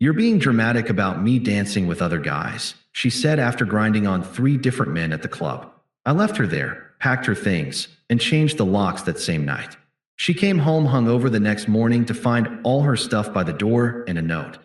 "You're being dramatic about me dancing with other guys," she said after grinding on 3 different men at the club. I left her there, packed her things, and changed the locks that same night. She came home hungover the next morning to find all her stuff by the door and a note.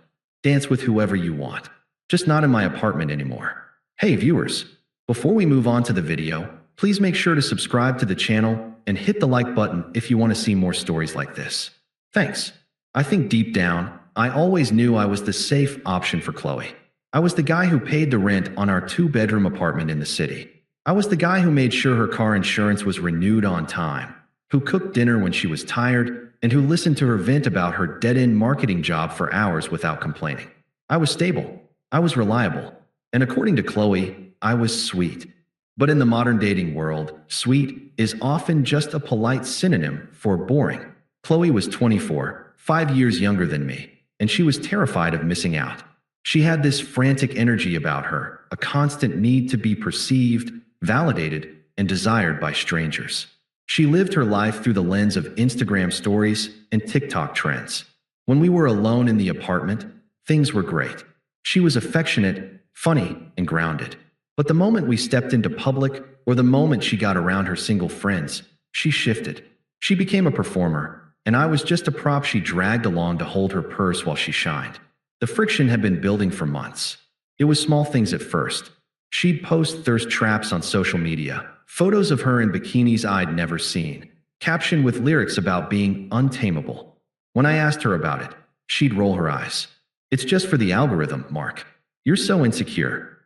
"Dance with whoever you want. Just not in my apartment anymore." Hey viewers, before we move on to the video, please make sure to subscribe to the channel and hit the like button if you want to see more stories like this. Thanks. I think deep down, I always knew I was the safe option for Qley. I was the guy who paid the rent on our 2-bedroom apartment in the city. I was the guy who made sure her car insurance was renewed on time, who cooked dinner when she was tired, and who listened to her vent about her dead-end marketing job for hours without complaining. I was stable. I was reliable. And according to Qley, I was sweet. But in the modern dating world, sweet is often just a polite synonym for boring. Qley was 24, 5 years younger than me, and she was terrified of missing out. She had this frantic energy about her, a constant need to be perceived, validated, and desired by strangers. She lived her life through the lens of Instagram stories and TikTok trends. When we were alone in the apartment, things were great. She was affectionate, funny, and grounded. But the moment we stepped into public, or the moment she got around her single friends, she shifted. She became a performer, and I was just a prop she dragged along to hold her purse while she shined. The friction had been building for months. It was small things at first. She'd post thirst traps on social media, photos of her in bikinis I'd never seen, captioned with lyrics about being untamable. When I asked her about it, she'd roll her eyes. "It's just for the algorithm, Mark. You're so insecure.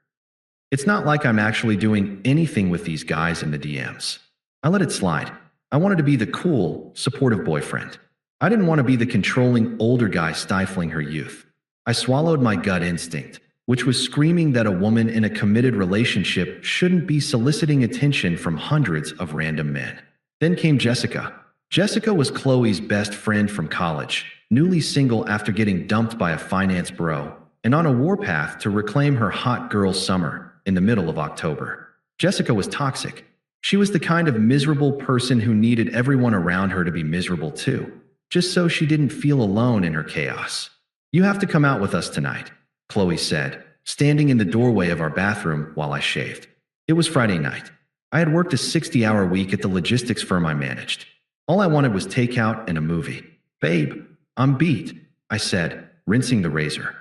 It's not like I'm actually doing anything with these guys in the DMs." I let it slide. I wanted to be the cool, supportive boyfriend. I didn't want to be the controlling older guy stifling her youth. I swallowed my gut instinct, which was screaming that a woman in a committed relationship shouldn't be soliciting attention from hundreds of random men. Then came Jessica. Jessica was Qley's best friend from college, newly single after getting dumped by a finance bro, and on a warpath to reclaim her hot girl summer in the middle of October. Jessica was toxic. She was the kind of miserable person who needed everyone around her to be miserable too, just so she didn't feel alone in her chaos. "You have to come out with us tonight," Qley said, standing in the doorway of our bathroom while I shaved. It was Friday night. I had worked a 60-hour week at the logistics firm I managed. All I wanted was takeout and a movie. "Babe, I'm beat," I said, rinsing the razor.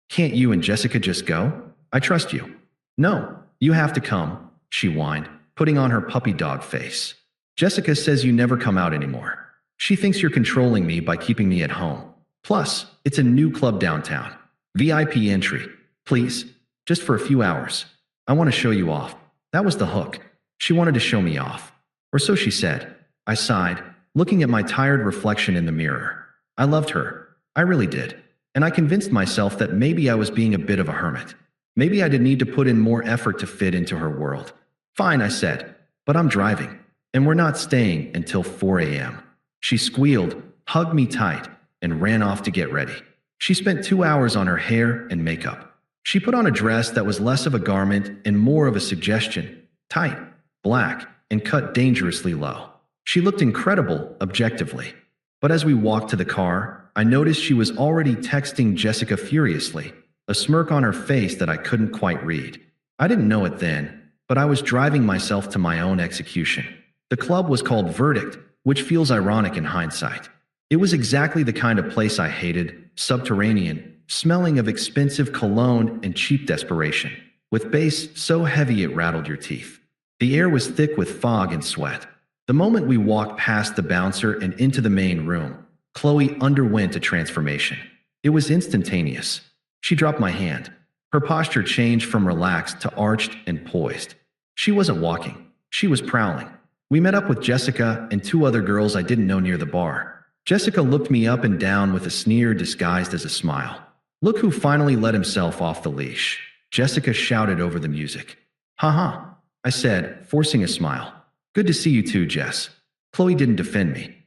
"Can't you and Jessica just go? I trust you." "No, you have to come," she whined, putting on her puppy dog face. "Jessica says you never come out anymore. She thinks you're controlling me by keeping me at home. Plus, it's a new club downtown. VIP entry. Please, just for a few hours. I want to show you off." That was the hook. She wanted to show me off. Or so she said. I sighed, looking at my tired reflection in the mirror. I loved her. I really did. And I convinced myself that maybe I was being a bit of a hermit. Maybe I did need to put in more effort to fit into her world. "Fine," I said, "but I'm driving, and we're not staying until 4 a.m. She squealed, hugged me tight, and ran off to get ready. She spent 2 hours on her hair and makeup. She put on a dress that was less of a garment and more of a suggestion, tight, black, and cut dangerously low. She looked incredible, objectively. But as we walked to the car, I noticed she was already texting Jessica furiously, a smirk on her face that I couldn't quite read. I didn't know it then, but I was driving myself to my own execution. The club was called Verdict, which feels ironic in hindsight. It was exactly the kind of place I hated, subterranean, smelling of expensive cologne and cheap desperation, with bass so heavy it rattled your teeth. The air was thick with fog and sweat. The moment we walked past the bouncer and into the main room, Qley underwent a transformation. It was instantaneous. She dropped my hand. Her posture changed from relaxed to arched and poised. She wasn't walking. She was prowling. We met up with Jessica and 2 other girls I didn't know near the bar. Jessica looked me up and down with a sneer disguised as a smile. "Look who finally let himself off the leash," Jessica shouted over the music. "Haha," I said, forcing a smile. "Good to see you too, Jess." Qley didn't defend me.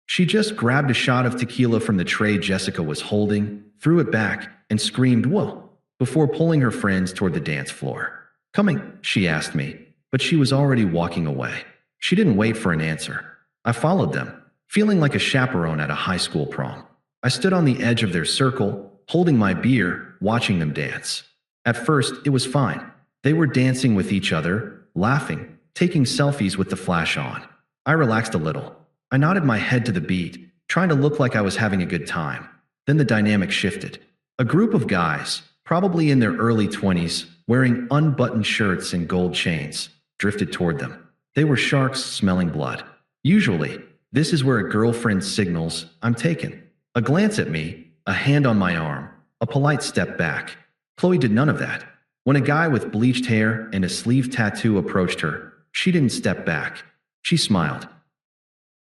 She just grabbed a shot of tequila from the tray Jessica was holding, threw it back, and screamed, "Whoa," before pulling her friends toward the dance floor. "Coming?" she asked me, but she was already walking away. She didn't wait for an answer. I followed them, feeling like a chaperone at a high school prom. I stood on the edge of their circle, holding my beer, watching them dance. At first, it was fine. They were dancing with each other, laughing, taking selfies with the flash on. I relaxed a little. I nodded my head to the beat, trying to look like I was having a good time. Then the dynamic shifted. A group of guys, probably in their early 20s, wearing unbuttoned shirts and gold chains, drifted toward them. They were sharks smelling blood. Usually, this is where a girlfriend signals, "I'm taken." A glance at me, a hand on my arm, a polite step back. Qley did none of that. When a guy with bleached hair and a sleeve tattoo approached her, she didn't step back. She smiled.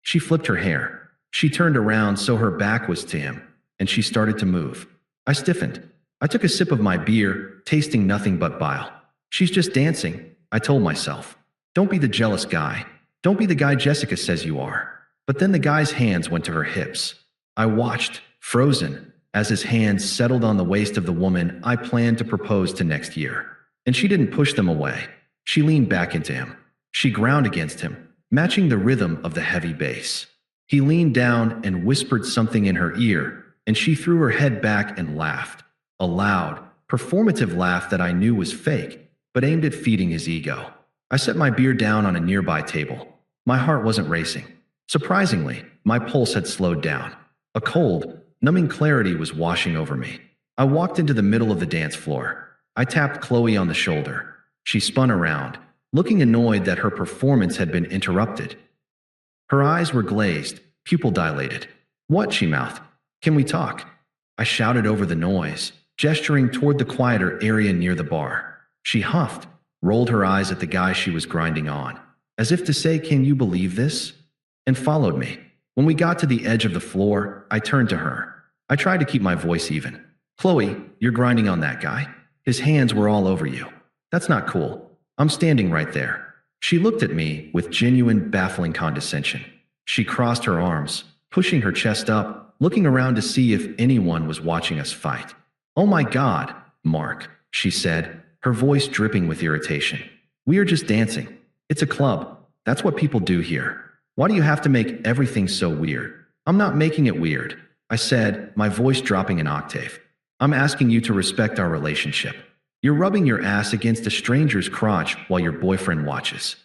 She flipped her hair. She turned around so her back was to him, and she started to move. I stiffened. I took a sip of my beer, tasting nothing but bile. She's just dancing, I told myself. Don't be the jealous guy. Don't be the guy Jessica says you are. But then the guy's hands went to her hips. I watched, frozen, as his hands settled on the waist of the woman I planned to propose to next year. And she didn't push them away. She leaned back into him. She ground against him, matching the rhythm of the heavy bass. He leaned down and whispered something in her ear, and she threw her head back and laughed. A loud, performative laugh that I knew was fake, but aimed at feeding his ego. I set my beer down on a nearby table. My heart wasn't racing. Surprisingly, my pulse had slowed down. A cold, numbing clarity was washing over me. I walked into the middle of the dance floor. I tapped Qley on the shoulder. She spun around, looking annoyed that her performance had been interrupted. Her eyes were glazed, pupil dilated. "What?" she mouthed. "Can we talk?" I shouted over the noise, gesturing toward the quieter area near the bar. She huffed, rolled her eyes at the guy she was grinding on, as if to say, "Can you believe this?" and followed me. When we got to the edge of the floor, I turned to her. I tried to keep my voice even. "Qley, you're grinding on that guy. His hands were all over you. That's not cool. I'm standing right there." She looked at me with genuine, baffling condescension. She crossed her arms, pushing her chest up, looking around to see if anyone was watching us fight. "Oh my God, Mark," she said, her voice dripping with irritation. "We are just dancing. It's a club. That's what people do here. Why do you have to make everything so weird?" "I'm not making it weird," I said, my voice dropping an octave. "I'm asking you to respect our relationship. You're rubbing your ass against a stranger's crotch while your boyfriend watches.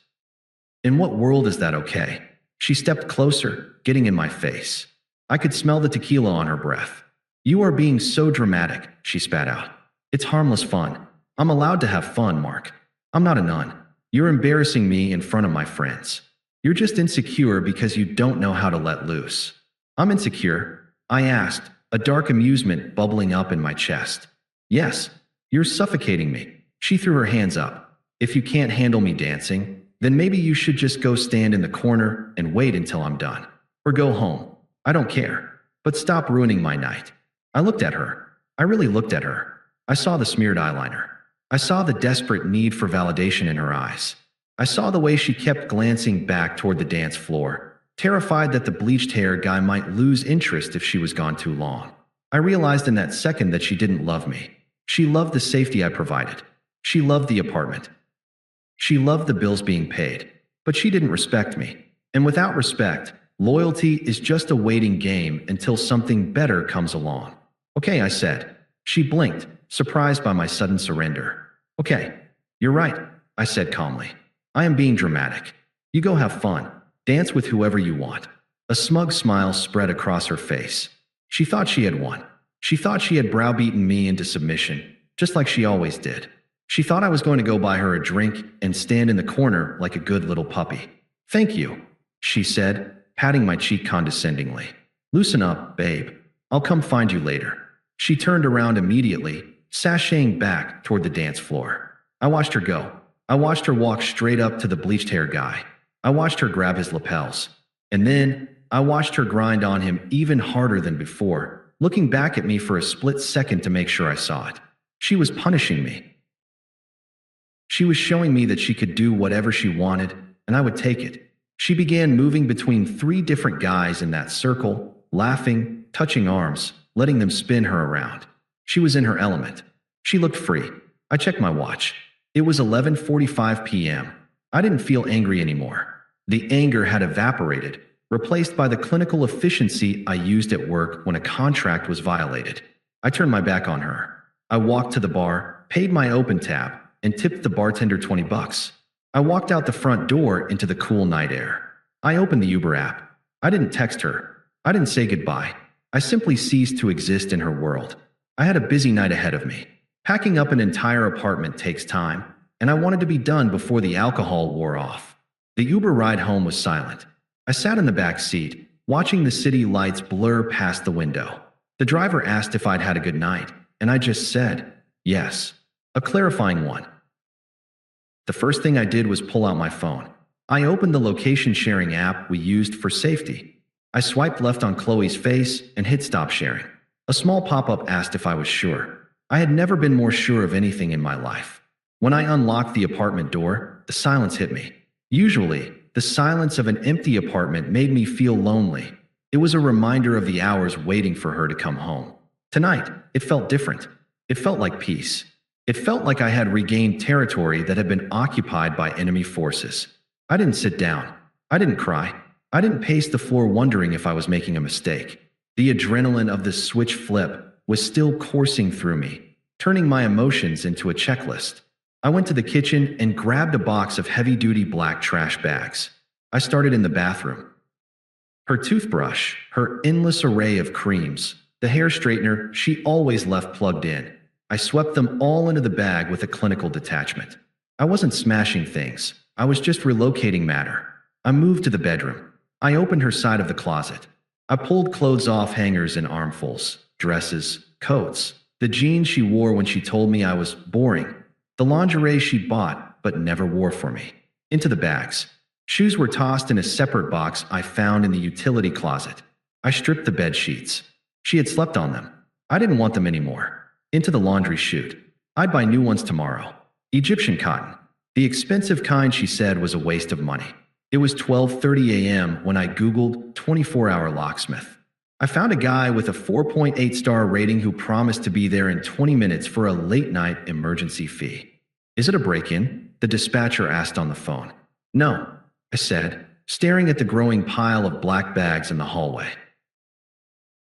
In what world is that okay?" She stepped closer, getting in my face. I could smell the tequila on her breath. "You are being so dramatic," she spat out. "It's harmless fun. I'm allowed to have fun, Mark. I'm not a nun. You're embarrassing me in front of my friends. You're just insecure because you don't know how to let loose." "I'm insecure?" I asked, a dark amusement bubbling up in my chest. "Yes. You're suffocating me." She threw her hands up. "If you can't handle me dancing, then maybe you should just go stand in the corner and wait until I'm done. Or go home. I don't care. But stop ruining my night." I looked at her. I really looked at her. I saw the smeared eyeliner. I saw the desperate need for validation in her eyes. I saw the way she kept glancing back toward the dance floor, terrified that the bleached hair guy might lose interest if she was gone too long. I realized in that second that she didn't love me. She loved the safety I provided. She loved the apartment. She loved the bills being paid. But she didn't respect me. And without respect, loyalty is just a waiting game until something better comes along. "Okay," I said. She blinked, surprised by my sudden surrender. "Okay, you're right," I said calmly. "I am being dramatic. You go have fun. Dance with whoever you want." A smug smile spread across her face. She thought she had won. She thought she had browbeaten me into submission, just like she always did. She thought I was going to go buy her a drink and stand in the corner like a good little puppy. "Thank you," she said, patting my cheek condescendingly. "Loosen up, babe. I'll come find you later." She turned around immediately, sashaying back toward the dance floor. I watched her go. I watched her walk straight up to the bleached hair guy. I watched her grab his lapels. And then, I watched her grind on him even harder than before, looking back at me for a split second to make sure I saw it. She was punishing me. She was showing me that she could do whatever she wanted, and I would take it. She began moving between 3 different guys in that circle, laughing, touching arms, letting them spin her around. She was in her element. She looked free. I checked my watch. It was 11:45 p.m. I didn't feel angry anymore. The anger had evaporated, replaced by the clinical efficiency I used at work when a contract was violated. I turned my back on her. I walked to the bar, paid my open tab, and tipped the bartender $20. I walked out the front door into the cool night air. I opened the Uber app. I didn't text her. I didn't say goodbye. I simply ceased to exist in her world. I had a busy night ahead of me. Packing up an entire apartment takes time, and I wanted to be done before the alcohol wore off. The Uber ride home was silent. I sat in the back seat, watching the city lights blur past the window. The driver asked if I'd had a good night, and I just said, yes. A clarifying one. The first thing I did was pull out my phone. I opened the location sharing app we used for safety. I swiped left on Qley's face and hit stop sharing. A small pop-up asked if I was sure. I had never been more sure of anything in my life. When I unlocked the apartment door, the silence hit me. Usually, the silence of an empty apartment made me feel lonely. It was a reminder of the hours waiting for her to come home. Tonight, it felt different. It felt like peace. It felt like I had regained territory that had been occupied by enemy forces. I didn't sit down. I didn't cry. I didn't pace the floor wondering if I was making a mistake. The adrenaline of the switch flip was still coursing through me, turning my emotions into a checklist. I went to the kitchen and grabbed a box of heavy-duty black trash bags. I started in the bathroom. Her toothbrush, her endless array of creams, the hair straightener she always left plugged in. I swept them all into the bag with a clinical detachment. I wasn't smashing things. I was just relocating matter. I moved to the bedroom. I opened her side of the closet. I pulled clothes off hangers in armfuls, dresses, coats, the jeans she wore when she told me I was boring, the lingerie she bought but never wore for me, into the bags. Shoes were tossed in a separate box I found in the utility closet. I stripped the bed sheets. She had slept on them. I didn't want them anymore. Into the laundry chute. I'd buy new ones tomorrow. Egyptian cotton. The expensive kind she said was a waste of money. It was 12:30 a.m. when I Googled 24-hour locksmith. I found a guy with a 4.8-star rating who promised to be there in 20 minutes for a late-night emergency fee. Is it a break-in? The dispatcher asked on the phone. No, I said, staring at the growing pile of black bags in the hallway.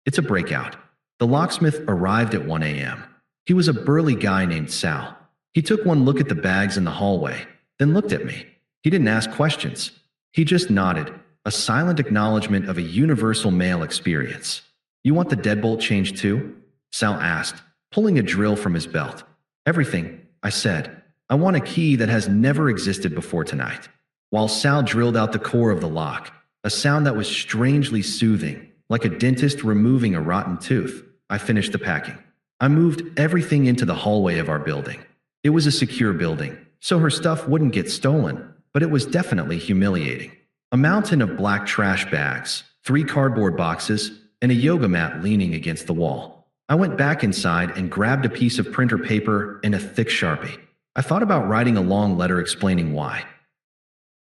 It's a breakout. The locksmith arrived at 1 a.m. He was a burly guy named Sal. He took one look at the bags in the hallway, then looked at me. He didn't ask questions. He just nodded, a silent acknowledgement of a universal male experience. You want the deadbolt changed too? Sal asked, pulling a drill from his belt. Everything, I said. I want a key that has never existed before tonight. While Sal drilled out the core of the lock, a sound that was strangely soothing, like a dentist removing a rotten tooth, I finished the packing. I moved everything into the hallway of our building. It was a secure building, so her stuff wouldn't get stolen, but it was definitely humiliating. A mountain of black trash bags, 3 cardboard boxes, and a yoga mat leaning against the wall. I went back inside and grabbed a piece of printer paper and a thick Sharpie. I thought about writing a long letter explaining why.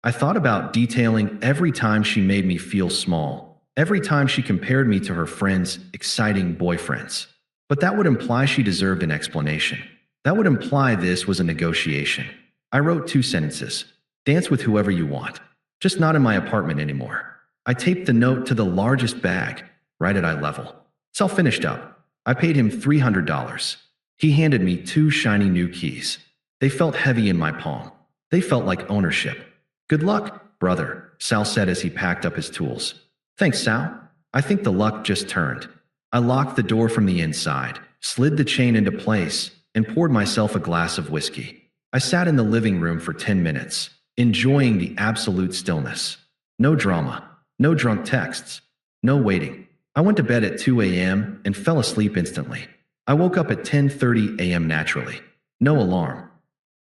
I thought about detailing every time she made me feel small, every time she compared me to her friends' exciting boyfriends. But that would imply she deserved an explanation. That would imply this was a negotiation. I wrote 2 sentences. Dance with whoever you want. Just not in my apartment anymore. I taped the note to the largest bag, right at eye level. Sal finished up. I paid him $300. He handed me 2 shiny new keys. They felt heavy in my palm. They felt like ownership. Good luck, brother, Sal said as he packed up his tools. Thanks, Sal. I think the luck just turned. I locked the door from the inside, slid the chain into place, and poured myself a glass of whiskey. I sat in the living room for 10 minutes, enjoying the absolute stillness. No drama, no drunk texts, no waiting. I went to bed at 2 a.m. and fell asleep instantly. I woke up at 10:30 a.m. naturally. No alarm.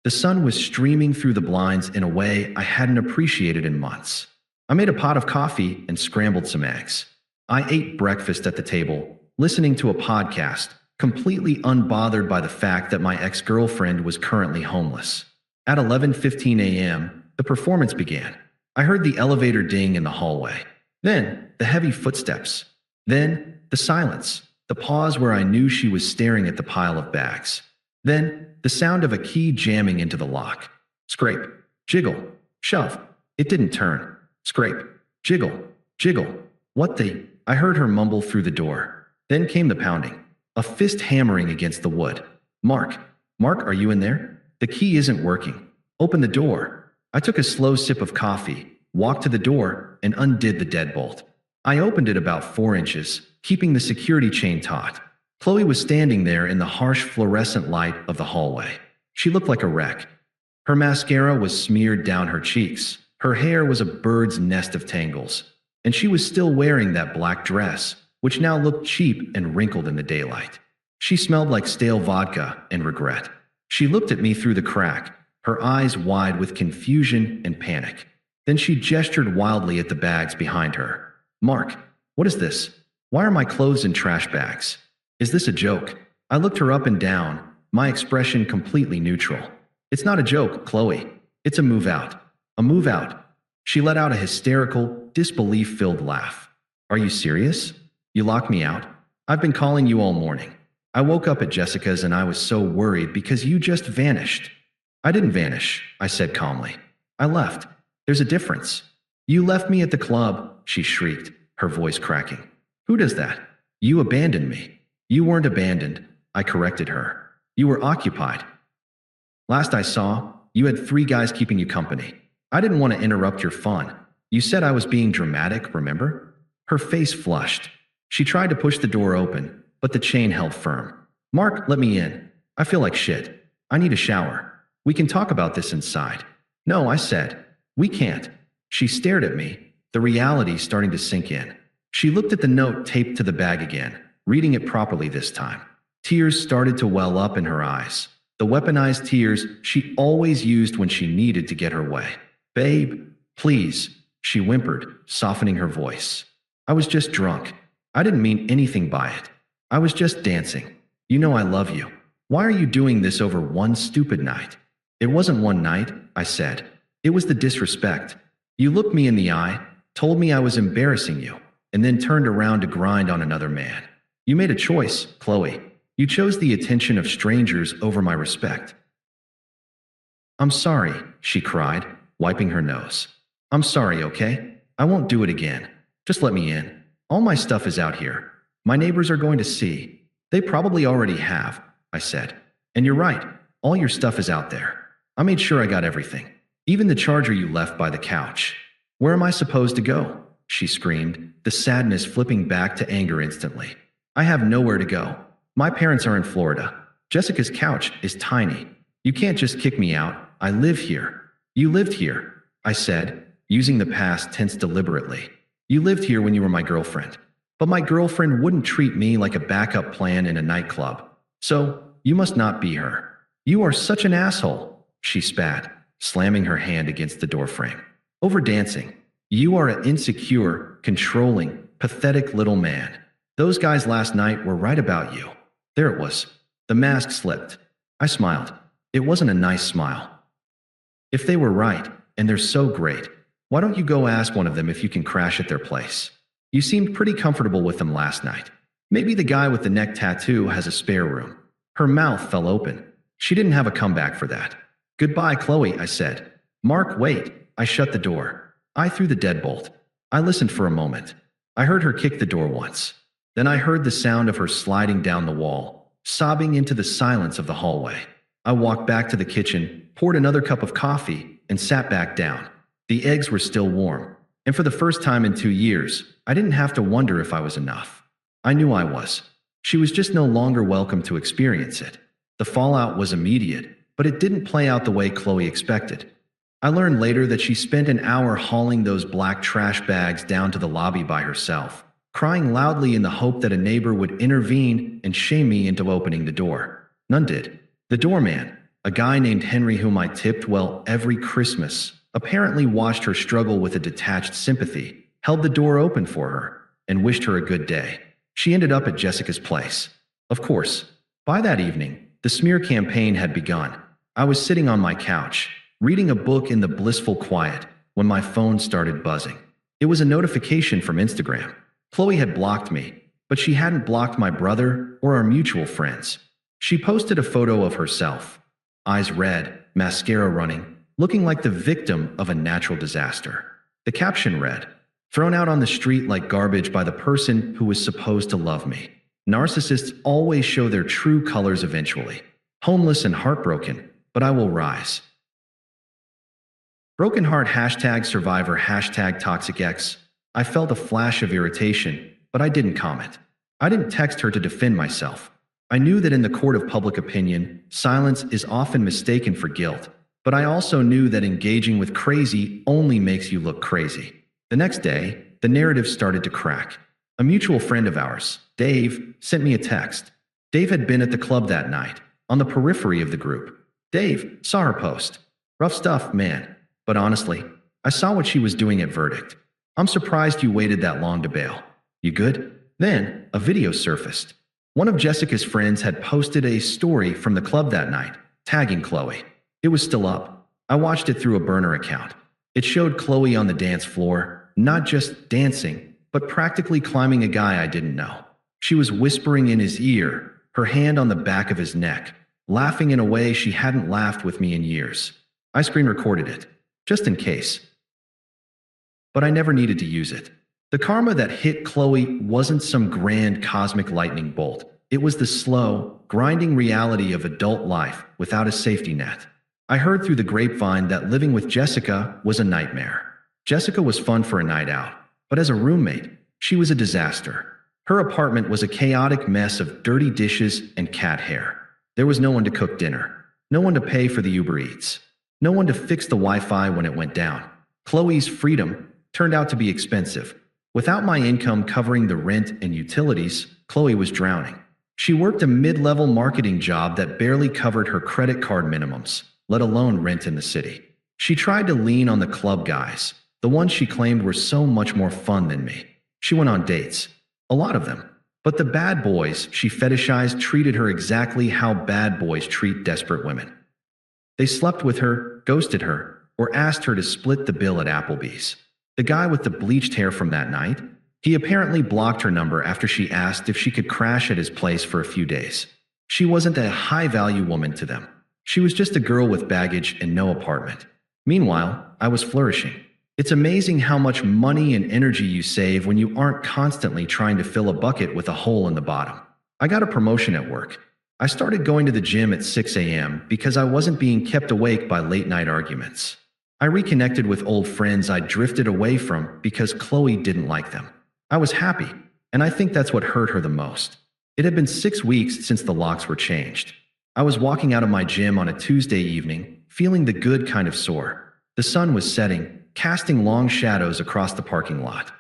The sun was streaming through the blinds in a way I hadn't appreciated in months. I made a pot of coffee and scrambled some eggs. I ate breakfast at the table, listening to a podcast, completely unbothered by the fact that my ex-girlfriend was currently homeless. At 11:15 a.m., the performance began. I heard the elevator ding in the hallway. Then, the heavy footsteps. Then, the silence. The pause where I knew she was staring at the pile of bags. Then, the sound of a key jamming into the lock. Scrape, jiggle, shove. It didn't turn. Scrape, jiggle, jiggle. What the? I heard her mumble through the door. Then came the pounding. a fist hammering against the wood. Mark, Mark, are you in there? The key isn't working. Open the door. I took a slow sip of coffee, walked to the door, and undid the deadbolt. I opened it about 4 inches, keeping the security chain taut. Qley was standing there in the harsh fluorescent light of the hallway. She looked like a wreck. Her mascara was smeared down her cheeks. Her hair was a bird's nest of tangles. And she was still wearing that black dress, which now looked cheap and wrinkled in the daylight. She smelled like stale vodka and regret. She looked at me through the crack, her eyes wide with confusion and panic. Then she gestured wildly at the bags behind her. Mark, what is this? Why are my clothes in trash bags? Is this a joke? I looked her up and down, my expression completely neutral. It's not a joke, Qley. It's a move out. A move out. She let out a hysterical, disbelief-filled laugh. Are you serious? You locked me out? I've been calling you all morning. I woke up at Jessica's and I was so worried because you just vanished. I didn't vanish, I said calmly. I left. There's a difference. You left me at the club, she shrieked, her voice cracking. Who does that? You abandoned me. You weren't abandoned, I corrected her. You were occupied. Last I saw, you had 3 guys keeping you company. I didn't want to interrupt your fun. You said I was being dramatic, remember? Her face flushed. She tried to push the door open, but the chain held firm. Mark, let me in. I feel like shit. I need a shower. We can talk about this inside. No, I said. We can't. She stared at me, the reality starting to sink in. She looked at the note taped to the bag again, reading it properly this time. Tears started to well up in her eyes. The weaponized tears she always used when she needed to get her way. Babe, please, she whimpered, softening her voice. I was just drunk. I didn't mean anything by it. I was just dancing. You know I love you. Why are you doing this over one stupid night? It wasn't one night, I said. It was the disrespect. You looked me in the eye, told me I was embarrassing you, and then turned around to grind on another man. You made a choice, Qley. You chose the attention of strangers over my respect. I'm sorry, she cried, wiping her nose. I'm sorry, okay? I won't do it again. Just let me in. All my stuff is out here. My neighbors are going to see. They probably already have, I said. And you're right. All your stuff is out there. I made sure I got everything. Even the charger you left by the couch. Where am I supposed to go? She screamed, the sadness flipping back to anger instantly. I have nowhere to go. My parents are in Florida. Jessica's couch is tiny. You can't just kick me out. I live here. You lived here, I said, using the past tense deliberately. You lived here when you were my girlfriend. But my girlfriend wouldn't treat me like a backup plan in a nightclub. So, you must not be her. You are such an asshole, she spat, slamming her hand against the doorframe. Over dancing. You are an insecure, controlling, pathetic little man. Those guys last night were right about you. There it was. The mask slipped. I smiled. It wasn't a nice smile. If they were right, and they're so great, why don't you go ask one of them if you can crash at their place? You seemed pretty comfortable with them last night. Maybe the guy with the neck tattoo has a spare room. Her mouth fell open. She didn't have a comeback for that. Goodbye, Qley, I said. Mark, wait. I shut the door. I threw the deadbolt. I listened for a moment. I heard her kick the door once. Then I heard the sound of her sliding down the wall, sobbing into the silence of the hallway. I walked back to the kitchen, poured another cup of coffee, and sat back down. The eggs were still warm, and for the first time in 2 years, I didn't have to wonder if I was enough. I knew I was. She was just no longer welcome to experience it. The fallout was immediate, but it didn't play out the way Qley expected. I learned later that she spent an hour hauling those black trash bags down to the lobby by herself, crying loudly in the hope that a neighbor would intervene and shame me into opening the door. None did. The doorman, a guy named Henry whom I tipped well every Christmas, apparently watched her struggle with a detached sympathy, held the door open for her, and wished her a good day. She ended up at Jessica's place. Of course, by that evening, the smear campaign had begun. I was sitting on my couch, reading a book in the blissful quiet, when my phone started buzzing. It was a notification from Instagram. Qley had blocked me, but she hadn't blocked my brother or our mutual friends. She posted a photo of herself, eyes red, mascara running, looking like the victim of a natural disaster. The caption read, "Thrown out on the street like garbage by the person who was supposed to love me. Narcissists always show their true colors eventually. Homeless and heartbroken, but I will rise. Broken heart hashtag survivor hashtag toxic ex. I felt a flash of irritation, but I didn't comment. I didn't text her to defend myself. I knew that in the court of public opinion, silence is often mistaken for guilt, but I also knew that engaging with crazy only makes you look crazy. The next day, the narrative started to crack. A mutual friend of ours, Dave, sent me a text. Dave had been at the club that night, on the periphery of the group. Dave saw her post. Rough stuff, man. But honestly, I saw what she was doing at verdict. I'm surprised you waited that long to bail. You good? Then, a video surfaced. One of Jessica's friends had posted a story from the club that night, tagging Qley. It was still up. I watched it through a burner account. It showed Qley on the dance floor, not just dancing, but practically climbing a guy I didn't know. She was whispering in his ear, her hand on the back of his neck, laughing in a way she hadn't laughed with me in years. I screen recorded it, just in case. But I never needed to use it. The karma that hit Qley wasn't some grand cosmic lightning bolt. It was the slow, grinding reality of adult life without a safety net. I heard through the grapevine that living with Jessica was a nightmare. Jessica was fun for a night out, but as a roommate, she was a disaster. Her apartment was a chaotic mess of dirty dishes and cat hair. There was no one to cook dinner, no one to pay for the Uber Eats, no one to fix the Wi-Fi when it went down. Qley's freedom turned out to be expensive. Without my income covering the rent and utilities, Qley was drowning. She worked a mid-level marketing job that barely covered her credit card minimums, let alone rent in the city. She tried to lean on the club guys, the ones she claimed were so much more fun than me. She went on dates, a lot of them. But the bad boys she fetishized treated her exactly how bad boys treat desperate women. They slept with her, ghosted her, or asked her to split the bill at Applebee's. The guy with the bleached hair from that night, he apparently blocked her number after she asked if she could crash at his place for a few days. She wasn't a high-value woman to them. She was just a girl with baggage and no apartment. Meanwhile, I was flourishing. It's amazing how much money and energy you save when you aren't constantly trying to fill a bucket with a hole in the bottom. I got a promotion at work. I started going to the gym at 6 a.m. because I wasn't being kept awake by late-night arguments. I reconnected with old friends I drifted away from because Qley didn't like them. I was happy, and I think that's what hurt her the most. It had been 6 weeks since the locks were changed. I was walking out of my gym on a Tuesday evening, feeling the good kind of sore. The sun was setting, casting long shadows across the parking lot.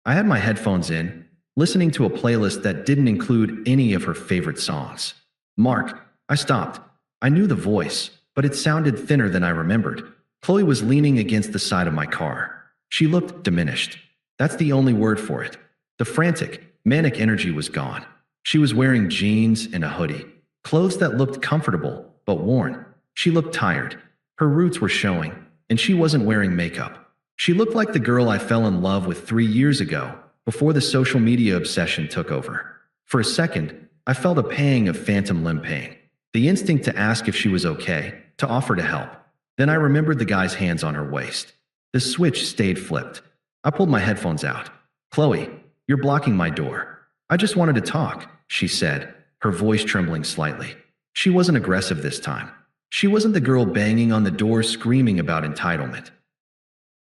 I had my headphones in, listening to a playlist that didn't include any of her favorite songs. Mark, I stopped. I knew the voice, but it sounded thinner than I remembered. Qley was leaning against the side of my car. She looked diminished. That's the only word for it. The frantic, manic energy was gone. She was wearing jeans and a hoodie, clothes that looked comfortable, but worn. She looked tired. Her roots were showing, and she wasn't wearing makeup. She looked like the girl I fell in love with 3 years ago, before the social media obsession took over. For a second, I felt a pang of phantom limb pain. The instinct to ask if she was okay, to offer to help. Then I remembered the guy's hands on her waist. The switch stayed flipped. I pulled my headphones out. "Qley, you're blocking my door." "I just wanted to talk," she said, her voice trembling slightly. She wasn't aggressive this time. She wasn't the girl banging on the door screaming about entitlement.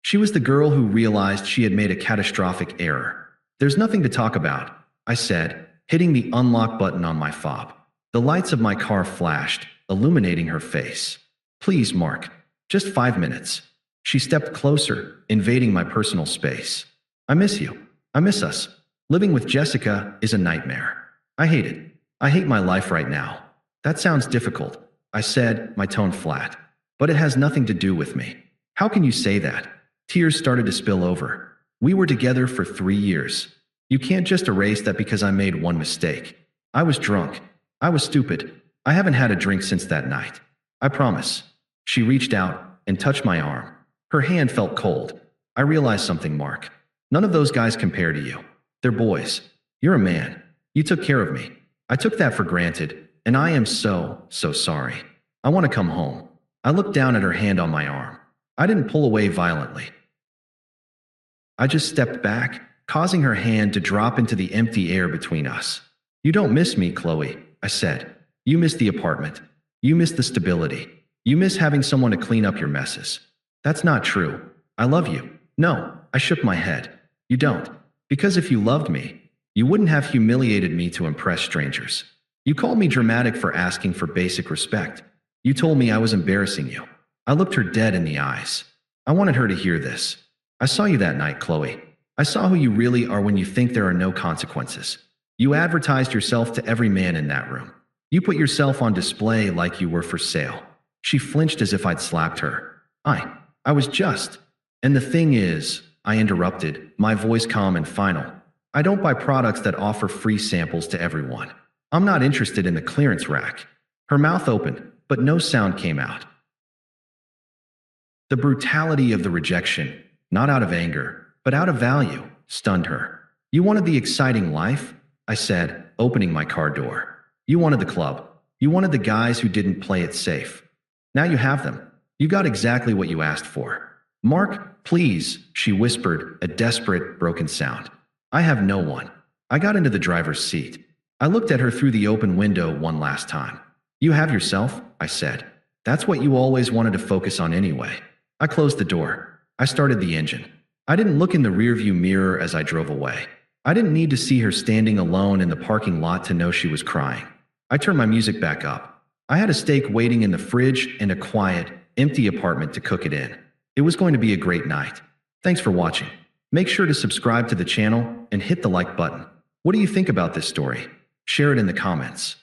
She was the girl who realized she had made a catastrophic error. "There's nothing to talk about," I said, hitting the unlock button on my fob. The lights of my car flashed, illuminating her face. "Please, Mark, just 5 minutes." She stepped closer, invading my personal space. "I miss you. I miss us. Living with Jessica is a nightmare. I hate it. I hate my life right now." "That sounds difficult," I said, my tone flat. "But it has nothing to do with me." "How can you say that?" Tears started to spill over. "We were together for 3 years. You can't just erase that because I made one mistake. I was drunk. I was stupid. I haven't had a drink since that night. I promise." She reached out and touched my arm. Her hand felt cold. "I realized something, Mark. None of those guys compare to you. They're boys. You're a man. You took care of me. I took that for granted, and I am so sorry. I want to come home." I looked down at her hand on my arm. I didn't pull away violently. I just stepped back, causing her hand to drop into the empty air between us. You don't miss me, Qley, I said. You miss the apartment. You miss the stability. You miss having someone to clean up your messes. That's not true. I love you. No, I shook my head. You don't. Because if you loved me, you wouldn't have humiliated me to impress strangers. You called me dramatic for asking for basic respect. You told me I was embarrassing you. I looked her dead in the eyes. I wanted her to hear this. I saw you that night, Qley. I saw who you really are when you think there are no consequences. You advertised yourself to every man in that room. You put yourself on display like you were for sale. She flinched as if I'd slapped her. I was just. And the thing is, I interrupted, my voice calm and final. I don't buy products that offer free samples to everyone. I'm not interested in the clearance rack. Her mouth opened, but no sound came out. The brutality of the rejection, not out of anger, but out of value, stunned her. You wanted the exciting life? I said, opening my car door. You wanted the club. You wanted the guys who didn't play it safe. Now you have them. You got exactly what you asked for. Mark, please, she whispered, a desperate, broken sound. I have no one. I got into the driver's seat. I looked at her through the open window one last time. You have yourself, I said. That's what you always wanted to focus on anyway. I closed the door. I started the engine. I didn't look in the rearview mirror as I drove away. I didn't need to see her standing alone in the parking lot to know she was crying. I turned my music back up. I had a steak waiting in the fridge and a quiet, empty apartment to cook it in. It was going to be a great night. Thanks for watching. Make sure to subscribe to the channel and hit the like button. What do you think about this story? Share it in the comments.